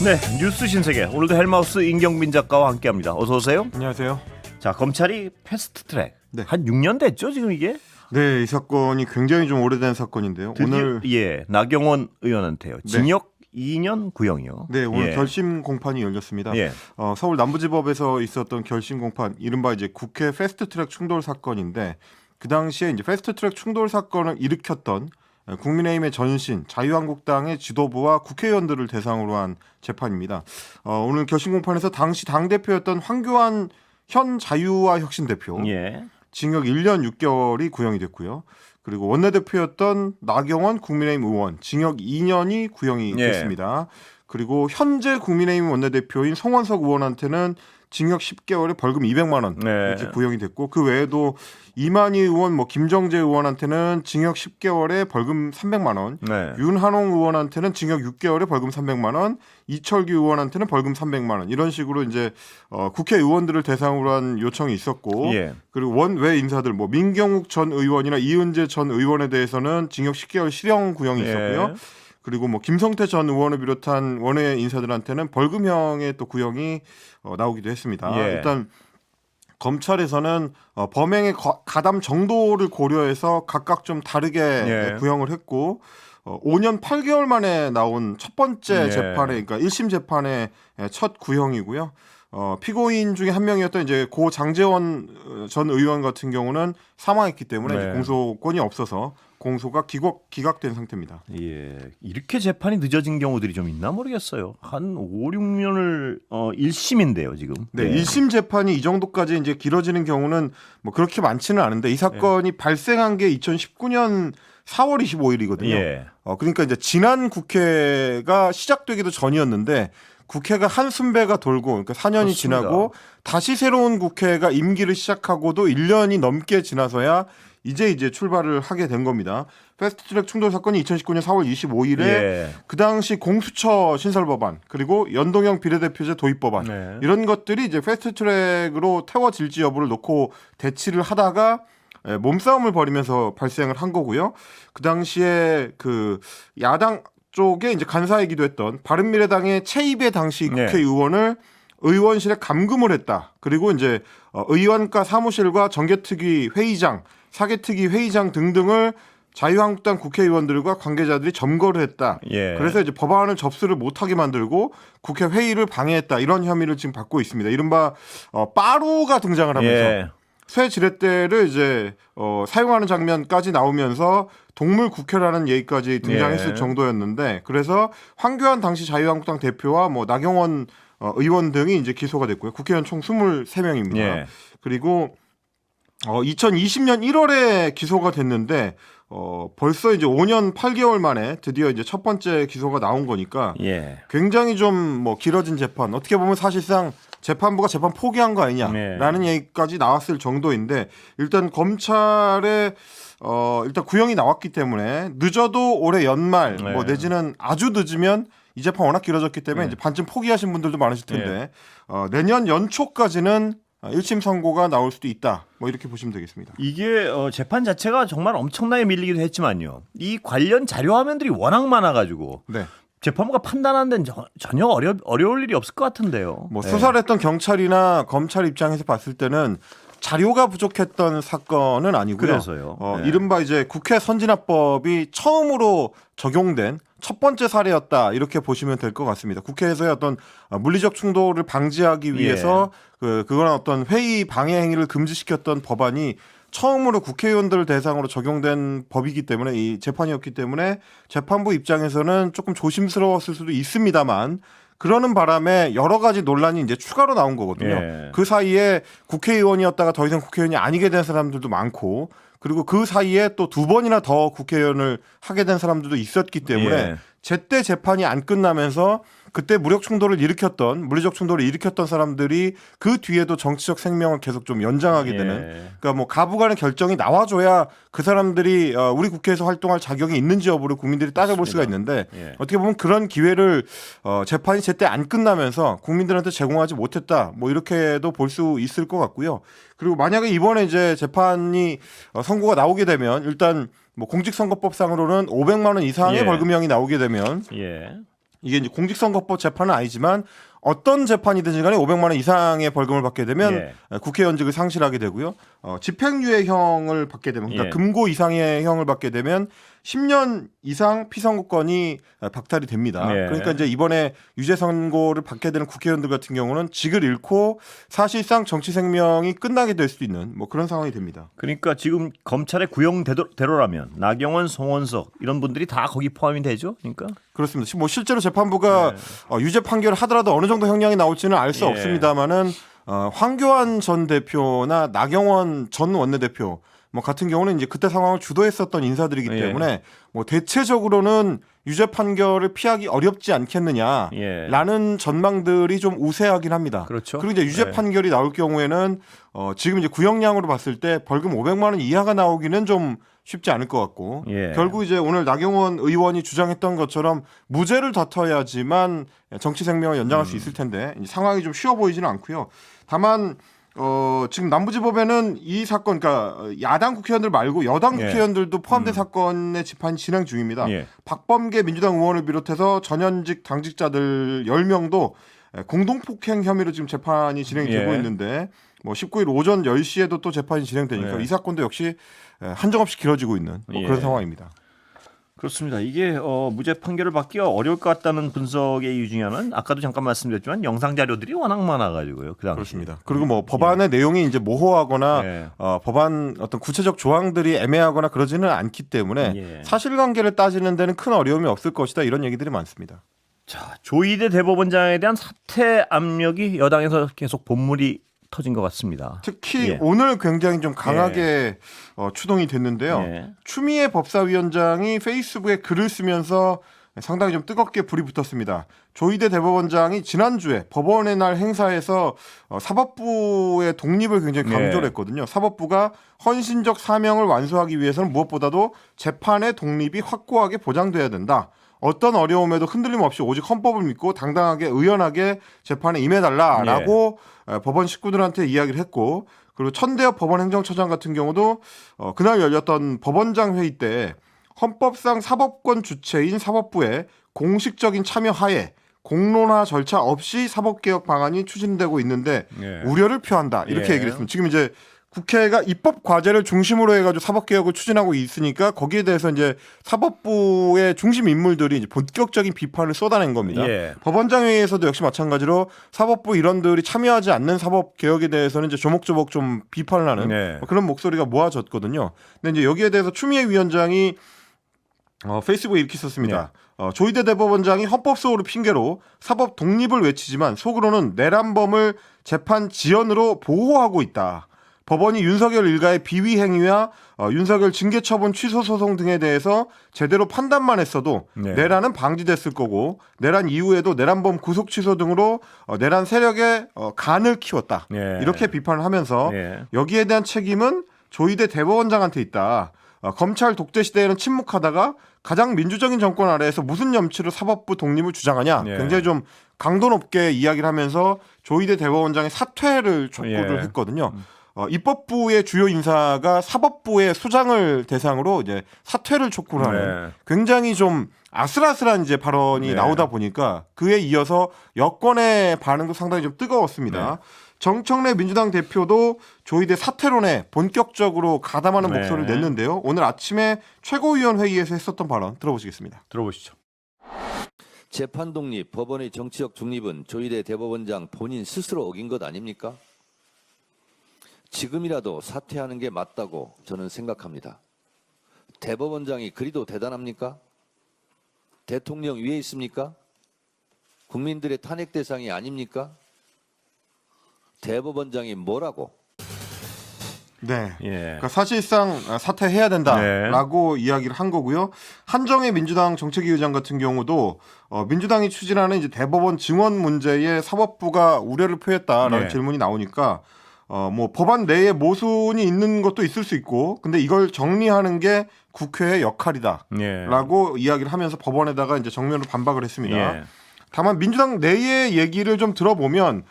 네, 뉴스 신세계 오늘도 헬마우스 임경빈 작가와 함께합니다. 어서 오세요. 안녕하세요. 자, 검찰이 패스트트랙 네. 한 6년 됐죠 지금 이게? 네, 이 사건이 굉장히 좀 오래된 사건인데요. 드디어, 오늘 나경원 의원한테요. 징역 2년 구형이요. 네, 오늘 결심 공판이 열렸습니다. 서울 남부지법에서 있었던 결심 공판, 이른바 이제 국회 패스트트랙 충돌 사건인데 그 당시에 이제 패스트트랙 충돌 사건을 일으켰던 국민의힘의 전신, 자유한국당의 지도부와 국회의원들을 대상으로 한 재판입니다. 오늘 결심 공판에서 당시 당 대표였던 황교안 현 자유와혁신 대표 징역 1년 6개월이 구형이 됐고요. 그리고 원내대표였던 나경원 국민의힘 의원 징역 2년이 구형이 됐습니다. 그리고 현재 국민의힘 원내대표인 송원석 의원한테는 징역 10개월에 벌금 200만 원 이렇게 구형이 됐고, 그 외에도 이만희 의원, 김정재 의원한테는 징역 10개월에 벌금 300만 원, 윤한홍 의원한테는 징역 6개월에 벌금 300만 원, 이철규 의원한테는 벌금 300만 원, 이런 식으로 이제 국회의원들을 대상으로 한 요청이 있었고, 그리고 원외 인사들 민경욱 전 의원이나 이은재 전 의원에 대해서는 징역 10개월 실형 구형이 있었고요. 그리고 김성태 전 의원을 비롯한 원외 인사들한테는 벌금형의 또 구형이 나오기도 했습니다. 일단 검찰에서는 범행의 가담 정도를 고려해서 각각 좀 다르게 구형을 했고, 5년 8개월 만에 나온 첫 번째 재판에, 그러니까 1심 재판의 첫 구형이고요. 피고인 중에 한 명이었던 이제 고 장제원 전 의원 같은 경우는 사망했기 때문에 이제 공소권이 없어서 공소가 기각된 상태입니다. 이렇게 재판이 늦어진 경우들이 좀 있나 모르겠어요. 한 5, 6년을 1심인데요, 지금. 네, 1심 재판이 이 정도까지 이제 길어지는 경우는 그렇게 많지는 않은데, 이 사건이 발생한 게 2019년 4월 25일이거든요. 그러니까 이제 지난 국회가 시작되기도 전이었는데 국회가 한순배가 돌고, 그러니까 4년이 그렇습니다. 지나고 다시 새로운 국회가 임기를 시작하고도 1년이 넘게 지나서야 이제 출발을 하게 된 겁니다. 패스트트랙 충돌 사건이 2019년 4월 25일에 그 당시 공수처 신설 법안, 그리고 연동형 비례대표제 도입 법안, 이런 것들이 이제 패스트트랙으로 태워질지 여부를 놓고 대치를 하다가 몸싸움을 벌이면서 발생을 한 거고요. 그 당시에 그 야당 쪽에 이제 간사이기도 했던 바른미래당의 최입의 당시 국회의원을 의원실에 감금을 했다. 그리고 이제 의원과 사무실과 정개특위 회의장, 사개특위 회의장 등등을 자유한국당 국회의원들과 관계자들이 점거를 했다. 그래서 이제 법안을 접수를 못하게 만들고 국회 회의를 방해했다. 이런 혐의를 지금 받고 있습니다. 이른바 빠루가 등장을 하면서 쇠 지렛대를 이제 사용하는 장면까지 나오면서 동물 국회라는 얘기까지 등장했을 정도였는데, 그래서 황교안 당시 자유한국당 대표와 나경원 의원 등이 이제 기소가 됐고요. 국회의원 총 23명입니다. 그리고 2020년 1월에 기소가 됐는데 벌써 이제 5년 8개월 만에 드디어 이제 첫 번째 기소가 나온 거니까 굉장히 좀 길어진 재판, 어떻게 보면 사실상 재판부가 재판 포기한 거 아니냐라는 얘기까지 나왔을 정도인데, 일단 검찰에 일단 구형이 나왔기 때문에 늦어도 올해 연말 내지는 아주 늦으면 이 재판 워낙 길어졌기 때문에 이제 반쯤 포기하신 분들도 많으실 텐데 내년 연초까지는 1심 선고가 나올 수도 있다. 이렇게 보시면 되겠습니다. 이게 재판 자체가 정말 엄청나게 밀리기도 했지만요. 이 관련 자료 화면들이 워낙 많아가지고 재판부가 판단하는 데는 전혀 어려울 일이 없을 것 같은데요. 수사를 했던 경찰이나 검찰 입장에서 봤을 때는 자료가 부족했던 사건은 아니고요. 그래서요. 이른바 이제 국회 선진화법이 처음으로 적용된 첫 번째 사례였다, 이렇게 보시면 될 것 같습니다. 국회에서의 어떤 물리적 충돌을 방지하기 위해서 그건 어떤 회의 방해 행위를 금지시켰던 법안이 처음으로 국회의원들을 대상으로 적용된 법이기 때문에, 이 재판이었기 때문에 재판부 입장에서는 조금 조심스러웠을 수도 있습니다만, 그러는 바람에 여러 가지 논란이 이제 추가로 나온 거거든요. 그 사이에 국회의원이었다가 더 이상 국회의원이 아니게 된 사람들도 많고, 그리고 그 사이에 또 2번이나 더 국회의원을 하게 된 사람들도 있었기 때문에 제때 재판이 안 끝나면서 그때 물리적 충돌을 일으켰던 사람들이 그 뒤에도 정치적 생명을 계속 좀 연장하게 되는, 그러니까 가부간의 결정이 나와줘야 그 사람들이 우리 국회에서 활동할 자격이 있는지 여부를 국민들이 따져볼 수가 있는데, 어떻게 보면 그런 기회를 재판이 제때 안 끝나면서 국민들한테 제공하지 못했다, 이렇게도 볼 수 있을 것 같고요. 그리고 만약에 이번에 이제 재판이 선고가 나오게 되면 일단 공직선거법상으로는 500만 원 이상의 벌금형이 나오게 되면 이게 이제 공직선거법 재판은 아니지만 어떤 재판이든지 간에 500만 원 이상의 벌금을 받게 되면 국회의원직을 상실하게 되고요. 집행유예형을 받게 되면 그러니까 금고 이상의 형을 받게 되면 10년 이상 피선거권이 박탈이 됩니다. 그러니까 이제 이번에 유죄 선고를 받게 되는 국회의원들 같은 경우는 직을 잃고 사실상 정치 생명이 끝나게 될 수도 있는 뭐 그런 상황이 됩니다. 그러니까 지금 검찰의 구형대로라면 나경원, 송원석 이런 분들이 다 거기 포함이 되죠. 그러니까 그렇습니다. 뭐 실제로 재판부가 유죄 판결을 하더라도 어느 정도 형량이 나올지는 알 수 없습니다만은 황교안 전 대표나 나경원 전 원내대표 뭐 같은 경우는 이제 그때 상황을 주도했었던 인사들이기 때문에 뭐 대체적으로는 유죄 판결을 피하기 어렵지 않겠느냐라는 전망들이 좀 우세하긴 합니다. 그렇죠. 그리고 이제 유죄 판결이 나올 경우에는 지금 이제 구형량으로 봤을 때 벌금 500만 원 이하가 나오기는 좀 쉽지 않을 것 같고 결국 이제 오늘 나경원 의원이 주장했던 것처럼 무죄를 다퉈야지만 정치 생명을 연장할 수 있을 텐데 상황이 좀 쉬워 보이지는 않고요. 다만 지금 남부지법에는 이 사건, 그러니까 야당 국회의원들 말고 여당 국회의원들도 포함된 사건의 재판이 진행 중입니다. 박범계 민주당 의원을 비롯해서 전현직 당직자들 10명도 공동폭행 혐의로 지금 재판이 진행이 되고 있는데 뭐 19일 오전 10시에도 또 재판이 진행되니까 이 사건도 역시 한정없이 길어지고 있는 뭐 그런 상황입니다. 그렇습니다. 이게 무죄 판결을 받기가 어려울 것 같다는 분석의 이유 중에 하나는 아까도 잠깐 말씀드렸지만 영상 자료들이 워낙 많아가지고 그 당시. 그렇습니다. 그리고 뭐 법안의 내용이 이제 모호하거나 법안 어떤 구체적 조항들이 애매하거나 그러지는 않기 때문에 사실관계를 따지는 데는 큰 어려움이 없을 것이다 이런 얘기들이 많습니다. 자, 조희대 대법원장에 대한 사퇴 압력이 여당에서 계속 본물이 터진 것 같습니다. 특히 오늘 굉장히 좀 강하게 추동이 됐는데요. 추미애 법사위원장이 페이스북에 글을 쓰면서 상당히 좀 뜨겁게 불이 붙었습니다. 조희대 대법원장이 지난주에 법원의 날 행사에서 사법부의 독립을 굉장히 강조를 했거든요. 사법부가 헌신적 사명을 완수하기 위해서는 무엇보다도 재판의 독립이 확고하게 보장돼야 된다. 어떤 어려움에도 흔들림 없이 오직 헌법을 믿고 당당하게 의연하게 재판에 임해달라라고 법원 식구들한테 이야기를 했고 그리고 천대엽 법원행정처장 같은 경우도 그날 열렸던 법원장 회의 때 헌법상 사법권 주체인 사법부의 공식적인 참여 하에 공론화 절차 없이 사법개혁 방안이 추진되고 있는데 우려를 표한다 이렇게 얘기를 했습니다. 지금 이제 국회가 입법 과제를 중심으로 해가지고 사법개혁을 추진하고 있으니까 거기에 대해서 이제 사법부의 중심 인물들이 이제 본격적인 비판을 쏟아낸 겁니다. 법원장회의에서도 역시 마찬가지로 사법부 일원들이 참여하지 않는 사법개혁에 대해서는 이제 조목조목 좀 비판을 하는 그런 목소리가 모아졌거든요. 근데 이제 여기에 대해서 추미애 위원장이 페이스북에 이렇게 썼습니다. 조희대 대법원장이 헌법소홀을 핑계로 사법 독립을 외치지만 속으로는 내란범을 재판 지연으로 보호하고 있다. 법원이 윤석열 일가의 비위 행위와 윤석열 징계 처분 취소 소송 등에 대해서 제대로 판단만 했어도 내란은 방지됐을 거고 내란 이후에도 내란범 구속 취소 등으로 내란 세력의 간을 키웠다. 이렇게 비판을 하면서 여기에 대한 책임은 조희대 대법원장한테 있다. 검찰 독재 시대에는 침묵하다가 가장 민주적인 정권 아래에서 무슨 염치로 사법부 독립을 주장하냐. 굉장히 좀 강도 높게 이야기를 하면서 조희대 대법원장의 사퇴를 촉구를 했거든요. 입법부의 주요 인사가 사법부의 수장을 대상으로 이제 사퇴를 촉구를 하는 굉장히 좀 아슬아슬한 이제 발언이 나오다 보니까 그에 이어서 여권의 반응도 상당히 좀 뜨거웠습니다. 정청래 민주당 대표도 조희대 사퇴론에 본격적으로 가담하는 목소리를 냈는데요. 오늘 아침에 최고위원회의에서 했었던 발언 들어보시겠습니다. 들어보시죠. 재판 독립, 법원의 정치적 중립은 조희대 대법원장 본인 스스로 어긴 것 아닙니까? 지금이라도 사퇴하는 게 맞다고 저는 생각합니다. 대법원장이 그리도 대단합니까? 대통령 위에 있습니까? 국민들의 탄핵 대상이 아닙니까? 대법원장이 뭐라고? 그러니까 사실상 사퇴해야 된다라고 이야기를 한 거고요. 한정혜 민주당 정책위 의장 같은 경우도 민주당이 추진하는 이제 대법원 증언 문제에 사법부가 우려를 표했다라는 질문이 나오니까 뭐 법안 내에 모순이 있는 것도 있을 수 있고 근데 이걸 정리하는 게 국회의 역할이다라고 이야기를 하면서 법원에다가 이제 정면으로 반박을 했습니다. 다만 민주당 내의 얘기를 좀 들어보면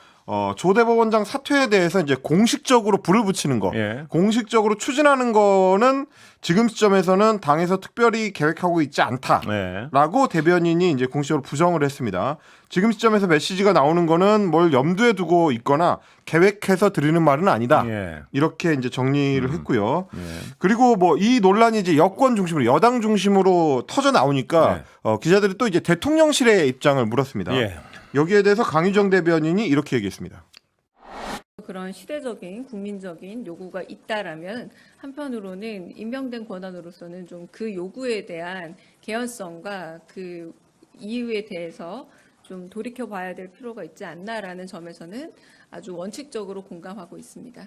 조 대법원장 사퇴에 대해서 이제 공식적으로 불을 붙이는 거, 예. 공식적으로 추진하는 거는 지금 시점에서는 당에서 특별히 계획하고 있지 않다라고 대변인이 이제 공식적으로 부정을 했습니다. 지금 시점에서 메시지가 나오는 거는 뭘 염두에 두고 있거나 계획해서 드리는 말은 아니다. 이렇게 이제 정리를 했고요. 그리고 뭐 이 논란이 이제 여권 중심으로 여당 중심으로 터져 나오니까 기자들이 또 이제 대통령실의 입장을 물었습니다. 여기에 대해서 강유정 대변인이 이렇게 얘기했습니다. 그런 시대적인 국민적인 요구가 있다라면 한편으로는 임명된 권한으로서는 좀 그 요구에 대한 개연성과 그 이유에 대해서 좀 돌이켜 봐야 될 필요가 있지 않나라는 점에서는 아주 원칙적으로 공감하고 있습니다.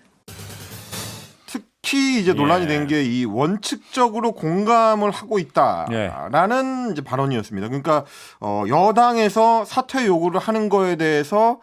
특히 이제 논란이 된 게 이 원칙적으로 공감을 하고 있다라는 이제 발언이었습니다. 그러니까 여당에서 사퇴 요구를 하는 거에 대해서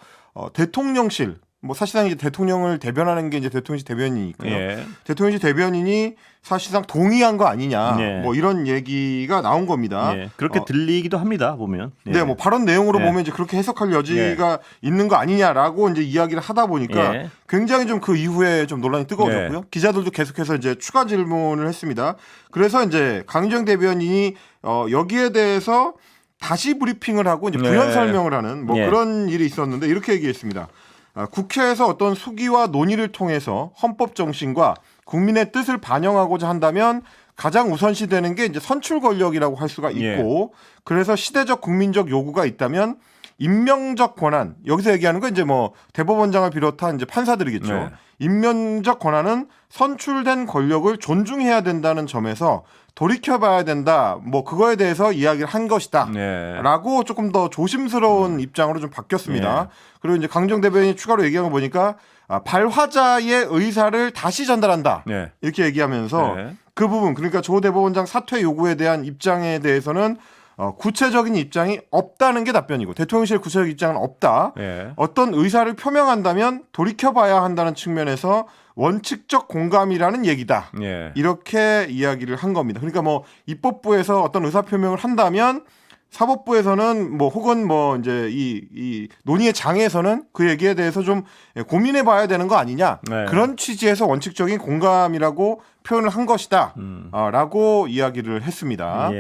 대통령실 뭐 사실상 이제 대통령을 대변하는 게 이제 대통령실 대변인이니까요. 대통령실 대변인이 사실상 동의한 거 아니냐, 뭐 이런 얘기가 나온 겁니다. 그렇게 들리기도 합니다. 보면. 네, 뭐 발언 내용으로 보면 이제 그렇게 해석할 여지가 있는 거 아니냐라고 이제 이야기를 하다 보니까 굉장히 좀 그 이후에 좀 논란이 뜨거워졌고요. 기자들도 계속해서 이제 추가 질문을 했습니다. 그래서 이제 강유정 대변인이 여기에 대해서 다시 브리핑을 하고 이제 부연 설명을 하는 뭐 그런 일이 있었는데 이렇게 얘기했습니다. 국회에서 어떤 수기와 논의를 통해서 헌법 정신과 국민의 뜻을 반영하고자 한다면 가장 우선시 되는 게 이제 선출 권력이라고 할 수가 있고 그래서 시대적 국민적 요구가 있다면 임명적 권한 여기서 얘기하는 건 이제 뭐 대법원장을 비롯한 이제 판사들이겠죠. 임명적 권한은 선출된 권력을 존중해야 된다는 점에서 돌이켜봐야 된다. 뭐 그거에 대해서 이야기를 한 것이다.라고 조금 더 조심스러운 입장으로 좀 바뀌었습니다. 그리고 이제 강정 대변인이 추가로 얘기한 거 보니까 발화자의 의사를 다시 전달한다. 이렇게 얘기하면서 그 부분 그러니까 조 대법원장 사퇴 요구에 대한 입장에 대해서는 구체적인 입장이 없다는 게 답변이고 대통령실 구체적 입장은 없다. 어떤 의사를 표명한다면 돌이켜봐야 한다는 측면에서 원칙적 공감이라는 얘기다. 이렇게 이야기를 한 겁니다. 그러니까 뭐 입법부에서 어떤 의사 표명을 한다면 사법부에서는 뭐 혹은 뭐 이제 이 논의의 장에서는 그 얘기에 대해서 좀 고민해 봐야 되는 거 아니냐. 그런 취지에서 원칙적인 공감이라고 표현을 한 것이다. 라고 이야기를 했습니다.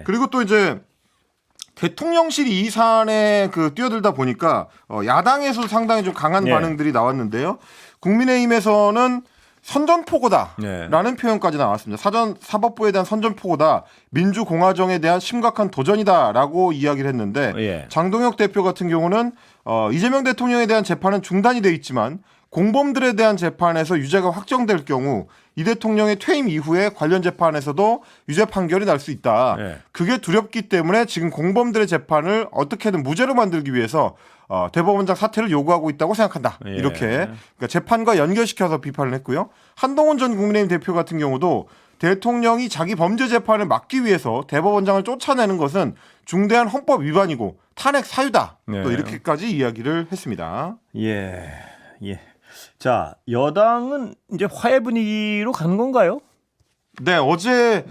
그리고 또 이제 대통령실이 이 사안에 뛰어들다 보니까 야당에서 상당히 좀 강한 반응들이 나왔는데요. 국민의힘에서는 선전포고다라는 표현까지 나왔습니다. 사법부에 대한 선전포고다, 민주공화정에 대한 심각한 도전이다라고 이야기를 했는데 장동혁 대표 같은 경우는 이재명 대통령에 대한 재판은 중단이 돼 있지만 공범들에 대한 재판에서 유죄가 확정될 경우 이 대통령의 퇴임 이후에 관련 재판에서도 유죄 판결이 날 수 있다. 그게 두렵기 때문에 지금 공범들의 재판을 어떻게든 무죄로 만들기 위해서 대법원장 사퇴를 요구하고 있다고 생각한다. 이렇게 그러니까 재판과 연결시켜서 비판을 했고요. 한동훈 전 국민의힘 대표 같은 경우도 대통령이 자기 범죄 재판을 막기 위해서 대법원장을 쫓아내는 것은 중대한 헌법 위반이고 탄핵 사유다. 또 이렇게까지 이야기를 했습니다. 자, 여당은 이제 화해 분위기로 가는 건가요? 네, 어제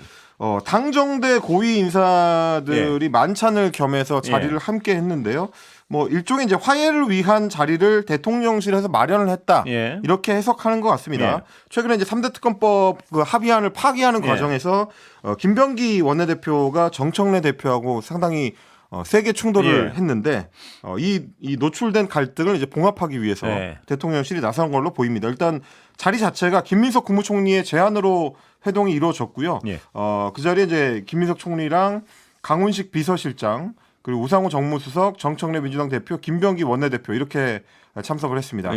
당정대 고위 인사들이 만찬을 겸해서 자리를 함께 했는데요. 뭐 일종의 이제 화해를 위한 자리를 대통령실에서 마련을 했다. 이렇게 해석하는 것 같습니다. 최근에 이제 3대 특검법 합의안을 파기하는 과정에서 김병기 원내대표가 정청래 대표하고 상당히 세게 충돌을 했는데 이 노출된 갈등을 이제 봉합하기 위해서 대통령실이 나선 걸로 보입니다. 일단 자리 자체가 김민석 국무총리의 제안으로 회동이 이루어졌고요. 그 자리에 이제 김민석 총리랑 강훈식 비서실장 그리고 우상호 정무수석, 정청래 민주당 대표, 김병기 원내대표 이렇게 참석을 했습니다.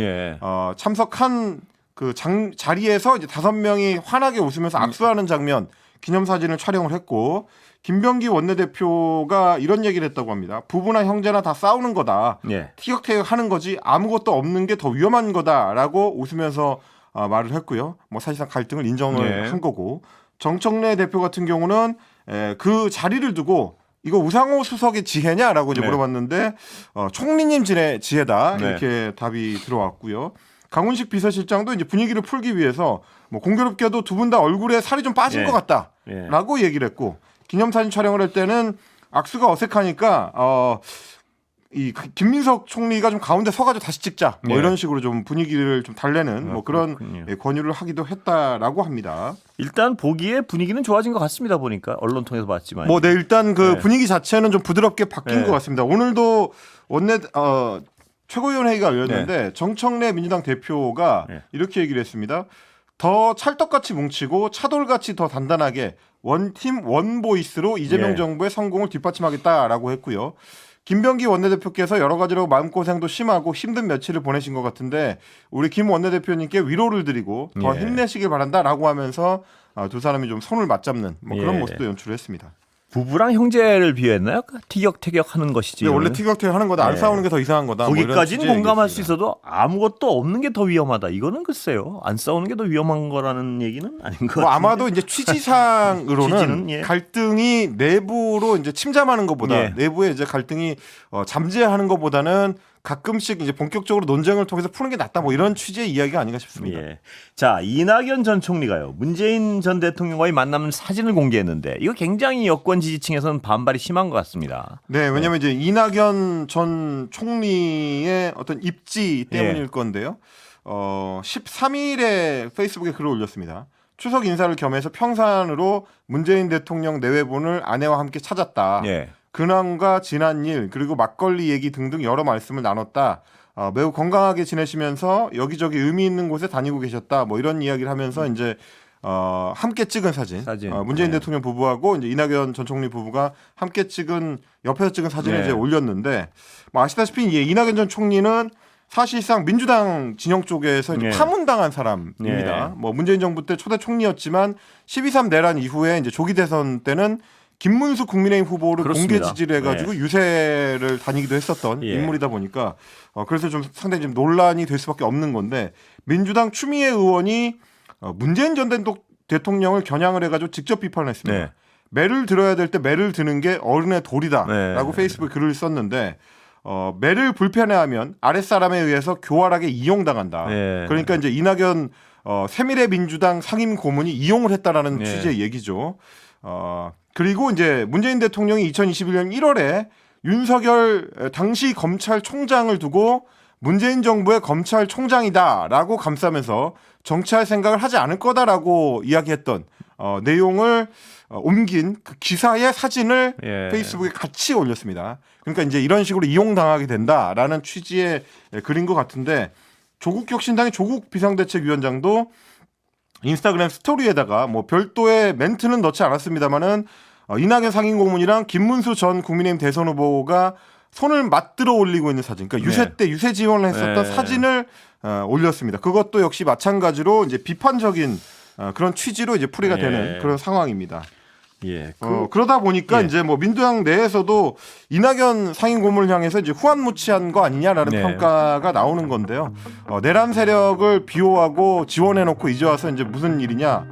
참석한 그 자리에서 이제 5명이 환하게 웃으면서 악수하는 장면 기념사진을 촬영을 했고 김병기 원내대표가 이런 얘기를 했다고 합니다. 부부나 형제나 다 싸우는 거다. 티격태격 하는 거지 아무것도 없는 게 더 위험한 거다라고 웃으면서 말을 했고요. 뭐 사실상 갈등을 인정을 한 거고 정청래 대표 같은 경우는 그 자리를 두고 이거 우상호 수석의 지혜냐라고 이제 물어봤는데 총리님 지혜다 이렇게 답이 들어왔고요. 강훈식 비서실장도 이제 분위기를 풀기 위해서 뭐 공교롭게도 두 분 다 얼굴에 살이 좀 빠진 것 같다라고 얘기를 했고 기념사진 촬영을 할 때는 악수가 어색하니까 이 김민석 총리가 좀 가운데 서가지고 다시 찍자 뭐 예. 이런 식으로 좀 분위기를 좀 달래는 뭐 그런 그렇군요. 권유를 하기도 했다라고 합니다. 일단 보기에 분위기는 좋아진 것 같습니다. 보니까 언론 통해서 봤지만. 뭐 네, 일단 그 네. 분위기 자체는 좀 부드럽게 바뀐 네. 것 같습니다. 오늘도 최고위원회의가 열렸는데 정청래 민주당 대표가 네. 이렇게 얘기를 했습니다. 더 찰떡같이 뭉치고 차돌같이 더 단단하게 원팀 원보이스로 이재명 예. 정부의 성공을 뒷받침하겠다라고 했고요. 김병기 원내대표께서 여러 가지로 마음고생도 심하고 힘든 며칠을 보내신 것 같은데 우리 김 원내대표님께 위로를 드리고 더 예. 힘내시길 바란다라고 하면서 두 사람이 좀 손을 맞잡는 뭐 그런 예. 모습도 연출을 했습니다. 부부랑 형제를 비유했나요? 티격태격하는 것이지. 근데 원래 티격태격 하는 거다. 안 네. 싸우는 게 더 이상한 거다. 뭐 이런 거기까지는 취지의 공감할 수 얘기였습니다. 있어도 아무것도 없는 게 더 위험하다. 이거는 글쎄요. 안 싸우는 게 더 위험한 거라는 얘기는 아닌 것 같아요. 뭐 아마도 이제 취지상으로는 취지는, 예. 갈등이 내부로 이제 침잠하는 것보다 예. 내부에 이제 갈등이 잠재하는 것보다는 가끔씩 이제 본격적으로 논쟁을 통해서 푸는 게 낫다. 뭐 이런 취지의 이야기가 아닌가 싶습니다. 예. 자, 이낙연 전 총리가요. 문재인 전 대통령과의 만남 사진을 공개했는데 이거 굉장히 여권 지지층에서는 반발이 심한 것 같습니다. 네, 왜냐하면 이제 이낙연 전 총리의 어떤 입지 때문일 건데요. 13일에 페이스북에 글을 올렸습니다. 추석 인사를 겸해서 평산으로 문재인 대통령 내외분을 아내와 함께 찾았다. 예. 근황과 지난 일 그리고 막걸리 얘기 등등 여러 말씀을 나눴다. 매우 건강하게 지내시면서 여기저기 의미 있는 곳에 다니고 계셨다. 뭐 이런 이야기를 하면서 이제 함께 찍은 사진. 문재인 네. 대통령 부부하고 이제 이낙연 전 총리 부부가 함께 찍은 옆에서 찍은 사진을 네. 이제 올렸는데 뭐 아시다시피 이낙연 전 총리는 사실상 민주당 진영 쪽에서 이제 네. 파문당한 사람입니다. 네. 뭐 문재인 정부 때 초대 총리였지만 12.3 내란 이후에 이제 조기 대선 때는 김문수 국민의힘 후보를 그렇습니다. 공개 지지를 해가지고 유세를 다니기도 했었던 예. 인물이다 보니까 그래서 좀 상당히 좀 논란이 될 수밖에 없는 건데 민주당 추미애 의원이 문재인 전 대통령을 겨냥을 해가지고 직접 비판을 했습니다. 네. 매를 들어야 될 때 매를 드는 게 어른의 도리다라고 네. 페이스북에 글을 썼는데 매를 불편해하면 아랫사람에 의해서 교활하게 이용당한다. 네. 그러니까 이제 이낙연 새미래 민주당 상임 고문이 이용을 했다라는 네. 취지의 얘기죠. 그리고 이제 문재인 대통령이 2021년 1월에 윤석열 당시 검찰총장을 두고 문재인 정부의 검찰총장이다라고 감싸면서 정치할 생각을 하지 않을 거다라고 이야기했던 내용을 옮긴 그 기사의 사진을 예. 페이스북에 같이 올렸습니다. 그러니까 이제 이런 식으로 이용당하게 된다라는 취지의 글인 것 같은데 조국혁신당의 조국 비상대책위원장도 인스타그램 스토리에다가 뭐 별도의 멘트는 넣지 않았습니다만은 이낙연 상임고문이랑 김문수 전 국민의힘 대선 후보가 손을 맞들어 올리고 있는 사진, 그러니까 유세 때 유세 지원을 했었던 네. 사진을 올렸습니다. 그것도 역시 마찬가지로 이제 비판적인 그런 취지로 이제 풀이가 예. 되는 그런 상황입니다. 예. 그러다 보니까 예. 이제 뭐 민주당 내에서도 이낙연 상임고문을 향해서 이제 후한무치한 거 아니냐라는 네. 평가가 나오는 건데요. 내란 세력을 비호하고 지원해놓고 이제 와서 이제 무슨 일이냐?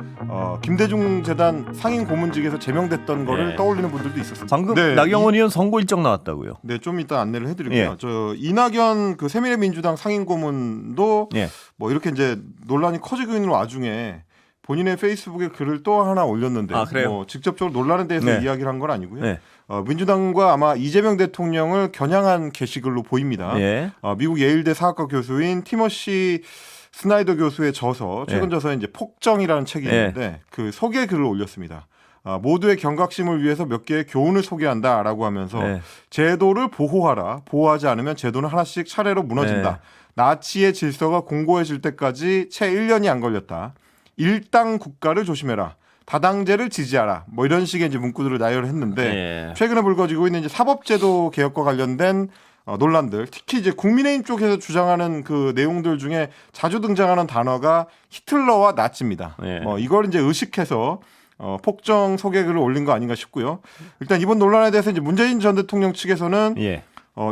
김대중 재단 상임고문직에서 제명됐던 거를 네. 떠올리는 분들도 있었습니다. 방금 네, 나경원 의원 선고 일정 나왔다고요. 네, 좀 이따 안내를 해드리고요. 예. 저 이낙연 그 새미래민주당 상임고문도 예. 뭐 이렇게 이제 논란이 커지고 있는 와중에 본인의 페이스북에 글을 또 하나 올렸는데 아, 그래요? 뭐 직접적으로 논란에 대해서 네. 이야기를 한 건 아니고요. 네. 민주당과 아마 이재명 대통령을 겨냥한 게시글로 보입니다. 예. 미국 예일대 사학과 교수인 티머시 스나이더 교수의 저서 최근 네. 저서에 이제 폭정이라는 책이 있는데 그 소개 글을 올렸습니다. 모두의 경각심을 위해서 몇 개의 교훈을 소개한다라고 하면서 네. 제도를 보호하라. 보호하지 않으면 제도는 하나씩 차례로 무너진다. 네. 나치의 질서가 공고해질 때까지 채 1년이 안 걸렸다. 일당 국가를 조심해라. 다당제를 지지하라. 뭐 이런 식의 이제 문구들을 나열했는데 예. 최근에 불거지고 있는 이제 사법제도 개혁과 관련된 논란들, 특히 이제 국민의힘 쪽에서 주장하는 그 내용들 중에 자주 등장하는 단어가 히틀러와 나치입니다. 예. 이걸 이제 의식해서 폭정 소개글을 올린 거 아닌가 싶고요. 일단 이번 논란에 대해서 이제 문재인 전 대통령 측에서는 예.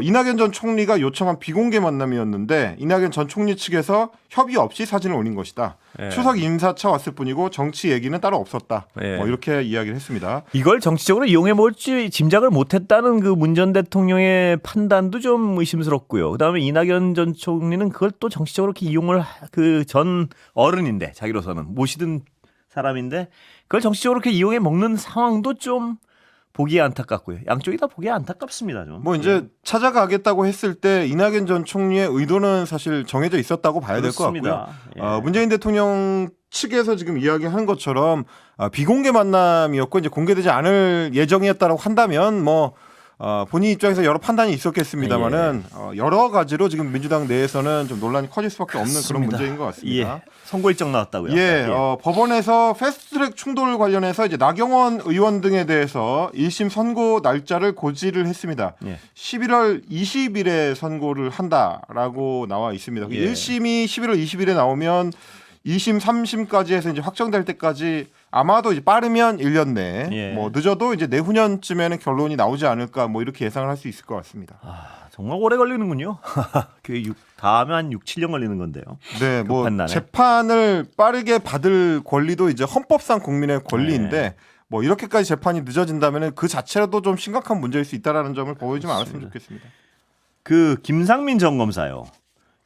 이낙연 전 총리가 요청한 비공개 만남이었는데 이낙연 전 총리 측에서 협의 없이 사진을 올린 것이다. 예. 추석 인사차 왔을 뿐이고 정치 얘기는 따로 없었다. 예. 이렇게 이야기를 했습니다. 이걸 정치적으로 이용해 볼지 짐작을 못했다는 그 문 전 대통령의 판단도 좀 의심스럽고요. 그다음에 이낙연 전 총리는 그걸 또 정치적으로 이렇게 이용을 그 전 어른인데 자기로서는 모시던 사람인데 그걸 정치적으로 이렇게 이용해 먹는 상황도 좀 보기에 안타깝고요. 양쪽이 다 보기에 안타깝습니다. 좀. 뭐 이제 찾아가겠다고 했을 때 이낙연 전 총리의 의도는 사실 정해져 있었다고 봐야 될 것 같고요. 예. 문재인 대통령 측에서 지금 이야기하는 것처럼 비공개 만남이었고 이제 공개되지 않을 예정이었다라고 한다면 뭐 본인 입장에서 여러 판단이 있었겠습니다만은 여러 가지로 지금 민주당 내에서는 좀 논란이 커질 수밖에 없는 그런 문제인 것 같습니다. 예. 선고 일정 나왔다고요. 예, 법원에서 패스트트랙 충돌 관련해서 이제 나경원 의원 등에 대해서 1심 선고 날짜를 고지를 했습니다. 예. 11월 20일에 선고를 한다라고 나와 있습니다. 예. 1심이 11월 20일에 나오면 2심, 3심까지 해서 이제 확정될 때까지 아마도 이제 빠르면 1년 내, 예. 뭐 늦어도 이제 내후년쯤에는 결론이 나오지 않을까 뭐 이렇게 예상을 할 수 있을 것 같습니다. 정말 오래 걸리는군요. 다음에 한 6, 7년 걸리는 건데요. 네, 뭐 급한 날에. 재판을 빠르게 받을 권리도 이제 헌법상 국민의 권리인데 네. 뭐 이렇게까지 재판이 늦어진다면 그 자체로도 좀 심각한 문제일 수 있다라는 점을 보여주지 않았으면 좋겠습니다. 그 김상민 전 검사요.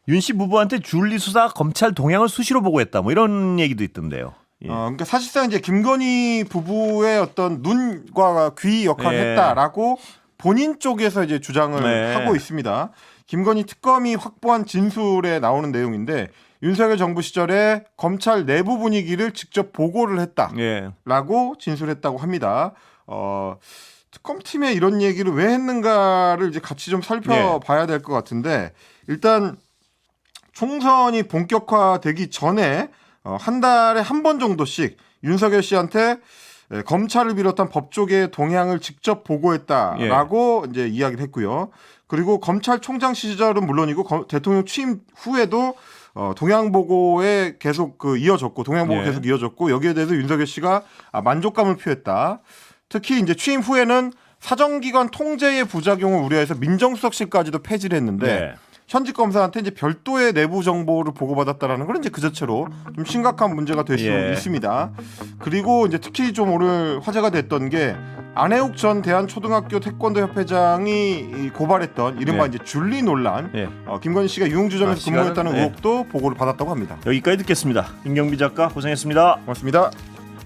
윤 씨 부부한테 주얼리 수사 검찰 동향을 수시로 보고했다. 뭐 이런 얘기도 있던데요. 예. 그러니까 사실상 이제 김건희 부부의 어떤 눈과 귀 역할을 네. 했다라고 본인 쪽에서 이제 주장을 네. 하고 있습니다. 김건희 특검이 확보한 진술에 나오는 내용인데 윤석열 정부 시절에 검찰 내부 분위기를 직접 보고를 했다라고 예. 진술했다고 합니다. 특검팀에 이런 얘기를 왜 했는가를 이제 같이 좀 살펴봐야 될 것 같은데 일단 총선이 본격화되기 전에 한 달에 한 번 정도씩 윤석열 씨한테 검찰을 비롯한 법조계의 동향을 직접 보고했다라고 이제 이야기를 했고요. 그리고 검찰총장 시절은 물론이고 대통령 취임 후에도 동향 보고에 계속 이어졌고 동향 보고 계속 이어졌고 여기에 대해서 윤석열 씨가 만족감을 표했다. 특히 이제 취임 후에는 사정기관 통제의 부작용을 우려해서 민정수석실까지도 폐지를 했는데 현직 검사한테 이제 별도의 내부 정보를 보고받았다라는 건 이제 그 자체로 좀 심각한 문제가 될 수 있습니다. 그리고 이제 특히 좀 오늘 화제가 됐던 게 안혜욱 전 대한초등학교 태권도 협회장이 고발했던 이른바 이제 줄리 논란. 김건희 씨가 유흥주점에서 근무했다는 의혹도 보고를 받았다고 합니다. 여기까지 듣겠습니다. 임경비 작가 고생했습니다. 고맙습니다.